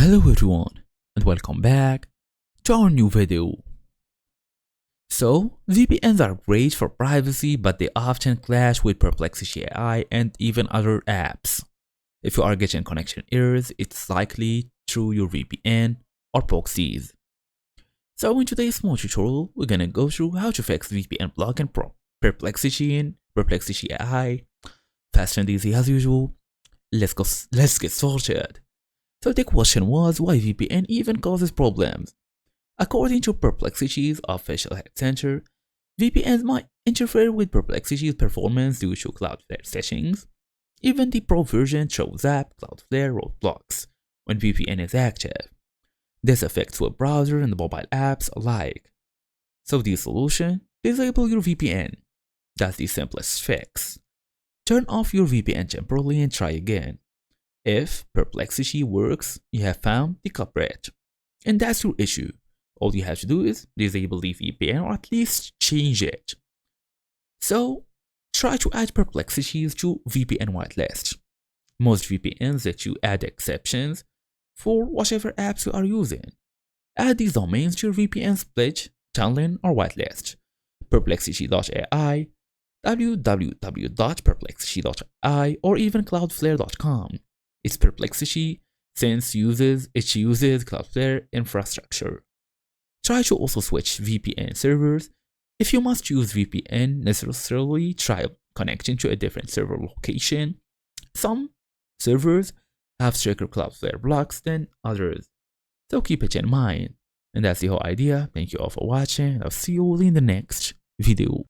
Hello everyone and welcome back to our new video. So, VPNs are great for privacy, but they often clash with Perplexity AI and even other apps. If you are getting connection errors, it's likely through your VPN or proxies. So in today's small tutorial, we're gonna go through how to fix VPN blocking Perplexity and Perplexity AI. Fast and easy as usual. Let's get started. So the question was why VPN even causes problems. According to Perplexity's official head center, VPNs might interfere with Perplexity's performance due to Cloudflare settings. Even the Pro version shows that Cloudflare roadblocks when VPN is active. This affects web browser and mobile apps alike. So the solution? Disable your VPN. That's the simplest fix. Turn off your VPN temporarily and try again. If Perplexity works, you have found the culprit. And that's your issue. All you have to do is disable the VPN or at least change it. So, try to add Perplexity to VPN whitelist. Most VPNs let you add exceptions for whatever apps you are using. Add these domains to your VPN split, tunneling, or whitelist. Perplexity.ai, www.perplexity.ai, or even cloudflare.com. It's Perplexity since it uses Cloudflare infrastructure. Try to also switch VPN servers. If you must use VPN, necessarily try connecting to a different server location. Some servers have stricter Cloudflare blocks than others, so keep it in mind. And that's the whole idea. Thank you all for watching. I'll see you all in the next video.